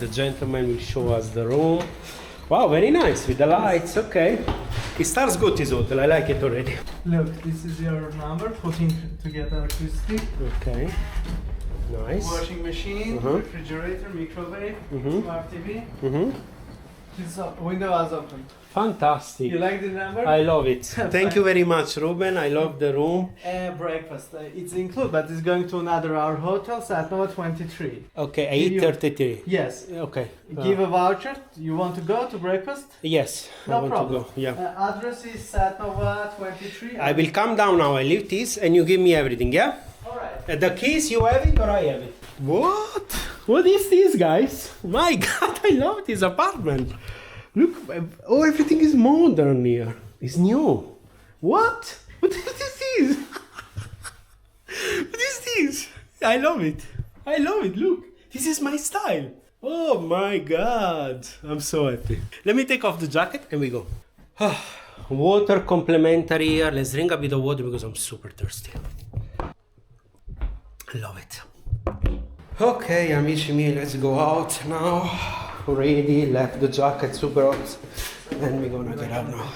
The gentleman will show us the room. Wow, very nice with the lights. Okay. It starts good, this hotel. I like it already. Look, this is your number, putting together electricity. Okay. Nice. Washing machine, refrigerator, microwave, smart TV. This window is open. Fantastic. You like the number? I love it. Thank you very much, Ruben. I love the room. Breakfast. It's included, but it's going to another our hotel, so at number 23. Okay, 8:33. Yes. Okay. Give a voucher. You want to go to breakfast? Yes, No I want problem. to go. Yeah. Address is Satnova 23. I will come down now. I leave this and you give me everything, yeah? Alright. The keys, you have it or I have it? What? What is this, guys? My God, I love this apartment. Look, oh, everything is modern here. It's new. What? What is this? What is this? I love it. I love it. Look, this is my style. Oh my God, I'm so happy. Let me take off the jacket and we go. Water complimentary here. Let's drink a bit of water because I'm super thirsty. I love it. Okay, amici miei, let's go out now. Ready, left the jacket super hot, and we're gonna get out now.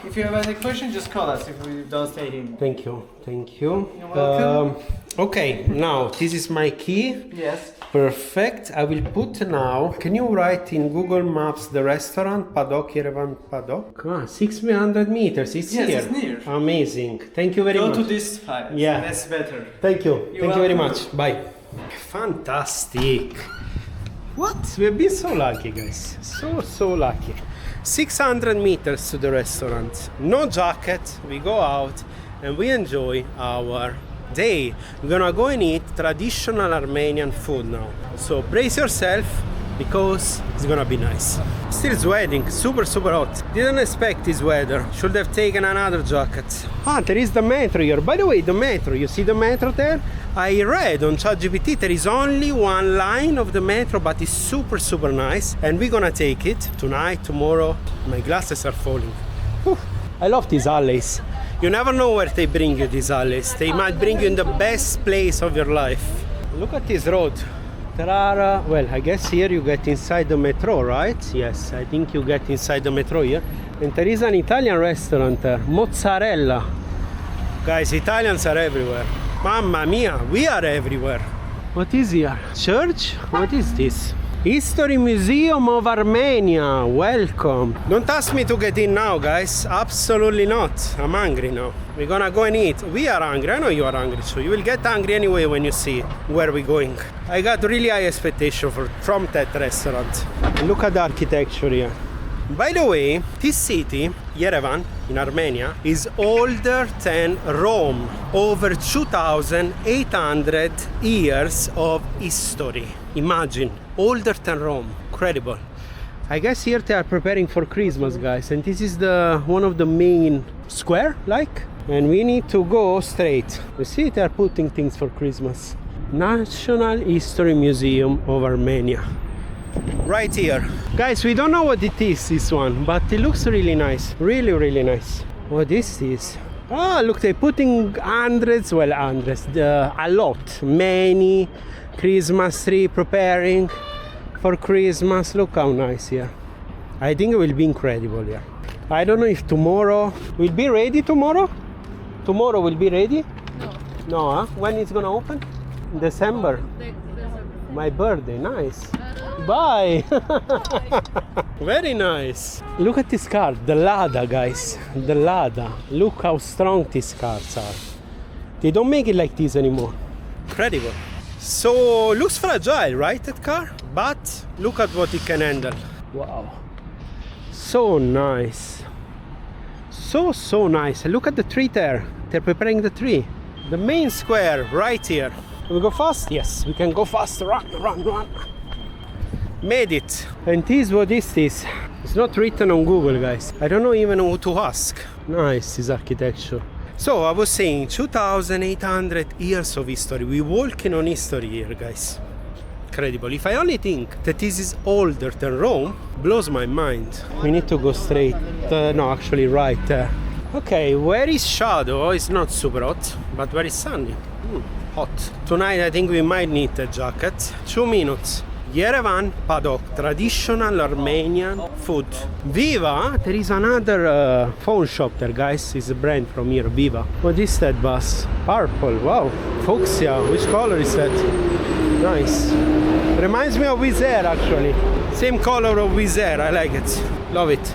If you have any question, just call us if we don't stay in. Thank you, thank you. You're welcome. Okay, now this is my key. Yes. Perfect. I will put now. Can you write in Google Maps the restaurant Pандոկ, Yerevan Pандոկ? 600 meters. It's Yes, here. it's near. Amazing. Thank you very much. Go to this side. Yeah. That's better. Thank you. Thank you very welcome. much. Bye. Fantastic. What? We've been so lucky, guys. So lucky. 600 meters to the restaurant. No jacket. We go out and we enjoy our day. We're gonna go and eat traditional Armenian food now. So brace yourself because it's gonna be nice. Still sweating, super hot. Didn't expect this weather. Should have taken another jacket. Ah, there is the metro here. By the way, the metro, you see the metro there? I read on ChatGPT there is only one line of the metro, but it's super nice. And we're gonna take it tonight, tomorrow. My glasses are falling. Whew. I love these alleys. You never know where they bring you, these alleys. They might bring you in the best place of your life. Look at this road. There are, well, I guess here you get inside the metro, right? Yes, I think you get inside the metro here. And there is an Italian restaurant there, Mozzarella. Guys, Italians are everywhere. Mamma mia, we are everywhere. What is here? Church? What is this? History Museum of Armenia. Welcome. Don't ask me to get in now, guys. Absolutely not. I'm hungry now. We're gonna go and eat. We are hungry. I know you are hungry too. You will get hungry anyway when you see where we're going. I got really high expectation from that restaurant. Look at the architecture here. By the way, this city, Yerevan, in Armenia, is older than Rome. Over 2,800 years of history. Imagine, older than Rome. Incredible. I guess here they are preparing for Christmas, guys, and this is one of the main square, like, and we need to go straight. You see, they are putting things for Christmas. National History Museum of Armenia. Right here. Guys, we don't know what it is, this one, but it looks really nice. Really nice. What is this? Ah, look, they're putting hundreds, a lot, many Christmas tree preparing for Christmas. Look how nice here. I think it will be incredible here. I don't know if tomorrow will be ready. Tomorrow will be ready. No, huh? When it's gonna open? In December. My birthday. Nice. Bye. Very nice. Look at this car, the Lada, guys. The Lada. Look how strong these cars are. They don't make it like this anymore. Incredible. So looks fragile, right, that car? But look at what it can handle. Wow. So nice. So nice. Look at the tree there. They're preparing the tree. The main square right here. We go fast? Yes, we can go fast. Run. Made it. And what is this? It's not written on Google, guys. I don't know even who to ask. Nice, this architecture. So I was saying 2,800 years of history. We're walking on history here, guys. Incredible. If I only think that this is older than Rome, blows my mind. We need to go straight. No, actually right there. Okay, where is shadow? It's not super hot, but very sunny. Hot. Tonight I think we might need a jacket. 2 minutes. Yerevan Pandok, traditional Armenian food. Viva, there is another phone shop there, guys. It's a brand from here, Viva. What is that bus? Purple, wow. Fuchsia, which color is that? Nice. Reminds me of Wizz Air, actually. Same color of Wizz Air, I like it. Love it.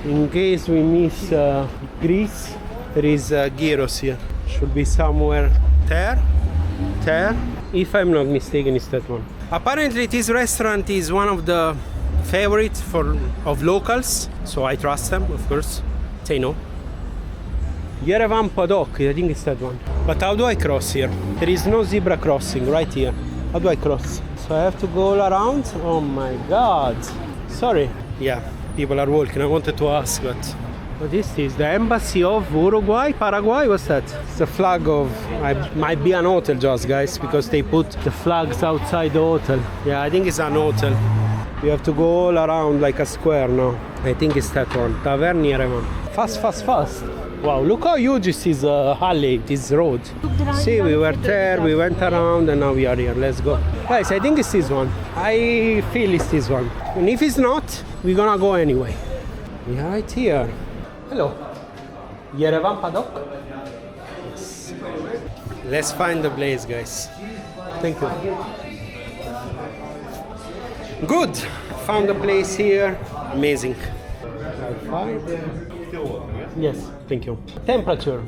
In case we miss Greece, there is gyros here. Should be somewhere there. If I'm not mistaken, it's that one. Apparently this restaurant is one of the favorites of locals, so I trust them, of course. Say no. Yerevan Pandok, I think it's that one. But how do I cross here? There is no zebra crossing right here. How do I cross? So I have to go all around? Oh my god. Sorry. Yeah, people are walking. I wanted to ask, but what is this? The embassy of Uruguay? Paraguay? What's that? It's a flag of... It might be an hotel just, guys, because they put the flags outside the hotel. Yeah, I think it's an hotel. We have to go all around like a square now. I think it's that one. Tavern Yerevan. Fast. Wow, look how huge is this alley, this road. See, we were there, we went around, and now we are here. Let's go. Guys, I think it's this one. I feel it's this one. And if it's not, we're gonna go anyway. We are right here. Hello. Yerevan Pandok? Yes. Let's find the place, guys. Thank you. Good. Found the place here. Amazing. Yes, thank you. Temperature,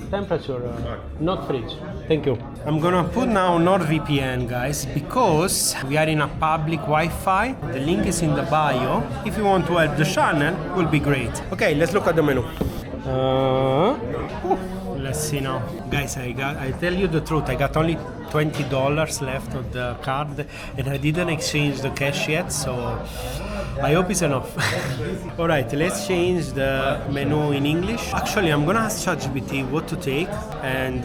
not fridge. Thank you. I'm gonna put now NordVPN, guys, because we are in a public Wi-Fi. The link is in the bio. If you want to help the channel, will be great. Okay, let's look at the menu. Let's see now. Guys, I tell you the truth, I got only $20 left on the card and I didn't exchange the cash yet, so I hope it's enough. Alright, let's change the menu in English. Actually, I'm gonna ask ChatGPT what to take and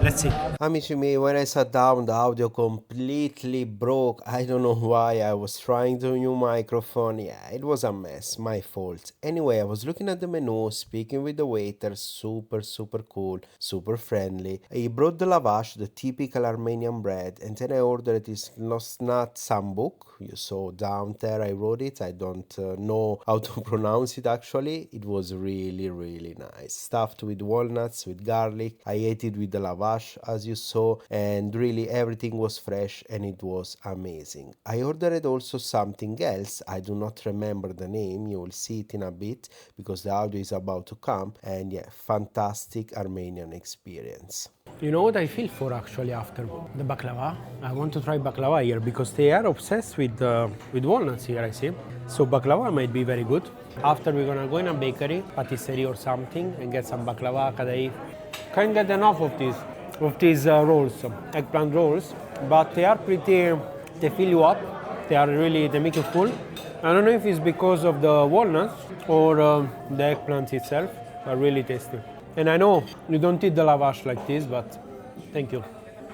let's see. Amici miei, when I sat down, the audio completely broke. I don't know why. I was trying the new microphone. Yeah, it was a mess. My fault. Anyway, I was looking at the menu, speaking with the waiter. Super cool, super friendly. He brought the lavash, the typical Armenian bread, and then I ordered this Lçonats smbuk. You saw down there, I wrote it. I don't know how to pronounce it actually. It was really nice. Stuffed with walnuts, with garlic. I ate it with the lavash, as you saw, and really everything was fresh and it was amazing. I ordered also something else. I do not remember the name. You will see it in a bit because the audio is about to come. And yeah, fantastic Armenian experience. You know what I feel for actually after the baklava? I want to try baklava here because they are obsessed with walnuts here, I see. So baklava might be very good. After we're gonna go in a bakery, patisserie or something and get some baklava, kadayif. Can't get enough of these rolls, eggplant rolls, but they are pretty, they fill you up. They make you full. I don't know if it's because of the walnuts or the eggplant itself, but really tasty. And I know you don't eat the lavash like this, but thank you.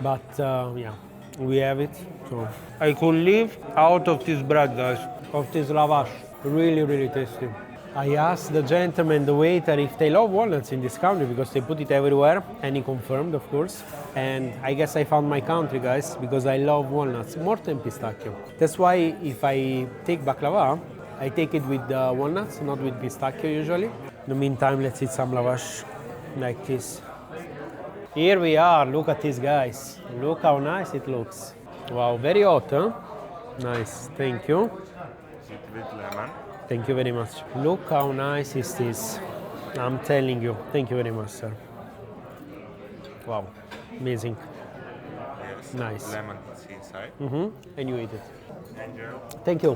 But yeah, we have it. So I could live out of this bread, guys, of this lavash. Really tasty. I asked the gentleman, the waiter, if they love walnuts in this country because they put it everywhere, and he confirmed, of course. And I guess I found my country, guys, because I love walnuts more than pistachio. That's why if I take baklava, I take it with walnuts, not with pistachio usually. In the meantime, let's eat some lavash. Like this. Here we are. Look at this, guys. Look how nice it looks. Wow, very hot, huh? Nice. Thank you. With lemon. Thank you very much. Look how nice is this. I'm telling you. Thank you very much, sir. Wow, amazing. Yes. Nice. Lemon is inside. And you eat it. Enjoy. Thank you.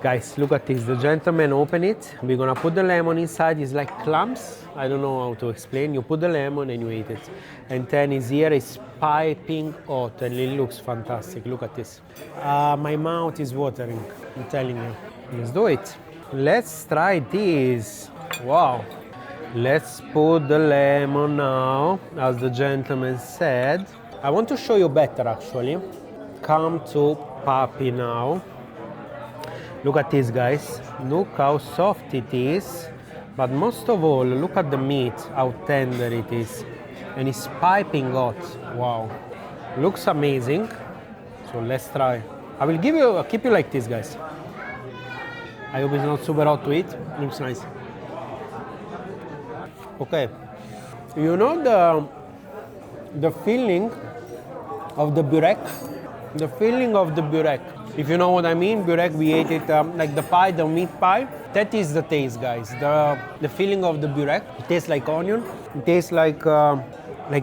Guys, look at this. The gentleman opened it. We're gonna put the lemon inside. It's like clumps. I don't know how to explain. You put the lemon and you eat it. And then his ear is piping hot and it looks fantastic. Look at this. My mouth is watering. I'm telling you. Let's do it. Let's try this. Wow. Let's put the lemon now, as the gentleman said. I want to show you better actually. Come to Papi now. Look at this, guys. Look how soft it is. But most of all, look at the meat, how tender it is. And it's piping hot. Wow. Looks amazing. So let's try. I will keep you like this, guys. I hope it's not super hot to eat. Looks nice. Okay. You know the feeling of the burek? The feeling of the burek. If you know what I mean, burek, we ate it like the pie, the meat pie. That is the taste, guys. The feeling of the burek. It tastes like onion. It tastes like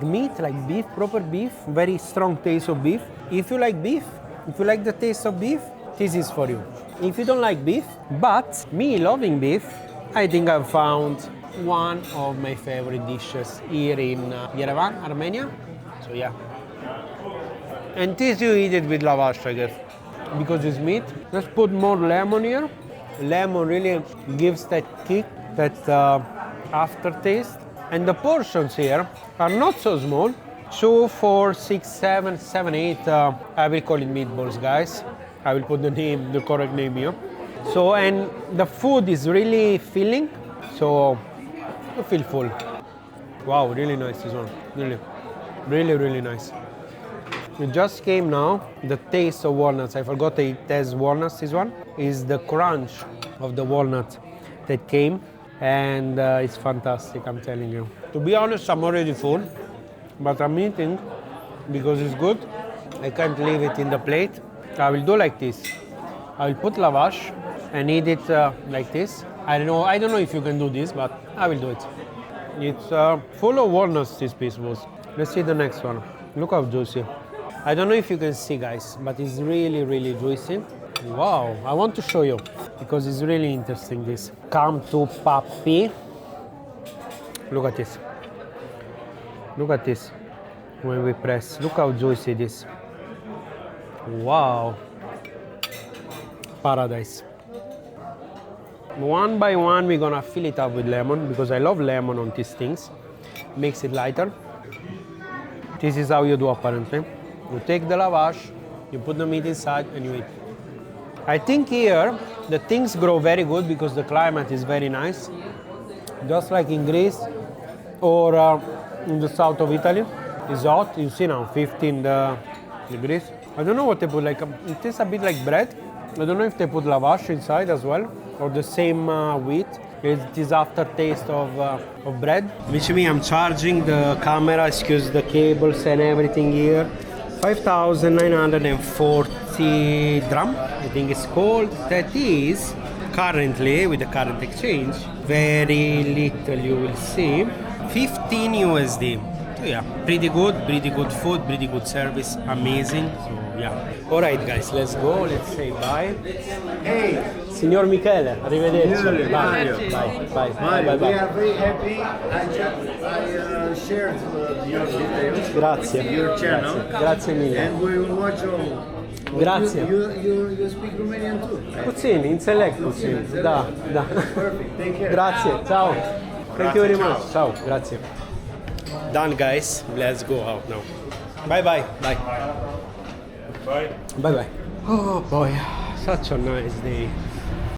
meat, like beef, proper beef. Very strong taste of beef. If you like beef, if you like the taste of beef, this is for you. If you don't like beef, but me loving beef, I think I've found one of my favorite dishes here in Yerevan, Armenia. So yeah. And this you eat it with lavash, I guess, because it's meat. Let's put more lemon here. Lemon really gives that kick, that aftertaste. And the portions here are not so small. 2, 4, 6, 7, 7, 8. I will call it meatballs, guys. I will put the correct name here. So, and the food is really filling. So, you feel full. Wow, really nice this one. Really, really, really nice. It just came now. The taste of walnuts. I forgot it has walnuts. This one is the crunch of the walnut that came, and it's fantastic. I'm telling you. To be honest, I'm already full, but I'm eating because it's good. I can't leave it in the plate. I will do like this. I will put lavash and eat it like this. I don't know if you can do this, but I will do it. It's full of walnuts. This piece was. Let's see the next one. Look how juicy. I don't know if you can see, guys, but it's really, really juicy. Wow, I want to show you because it's really interesting, this. Come to papi. Look at this. Look at this. When we press, look how juicy it is. Wow. Paradise. One by one, we're gonna fill it up with lemon because I love lemon on these things. Makes it lighter. This is how you do apparently. You take the lavash, you put the meat inside and you eat. I think here the things grow very good because the climate is very nice. Just like in Greece or in the south of Italy. It's hot, you see now, 15 degrees. I don't know what they put, like it tastes a bit like bread. I don't know if they put lavash inside as well or the same wheat. It is aftertaste of bread. Which means I'm charging the camera, excuse the cables and everything here. 5,940 dram, I think it's called. That is currently, with the current exchange, very little you will see. 15 USD. So yeah, pretty good food, pretty good service, amazing. So yeah. Alright guys, let's go, let's say bye. Hey! Signor Michele, arrivederci. Bye. Bye. We are very happy. I shared your details. Grazie. Your channel. Grazie mille. And we will watch all. Grazie. You speak Romanian too? Puccini, in select puccini. Da. Perfect. Take care. Grazie, ciao. Thank you very much. Ciao, grazie. Done guys, let's go out now. Bye. Bye. Bye. Oh boy, such a nice day.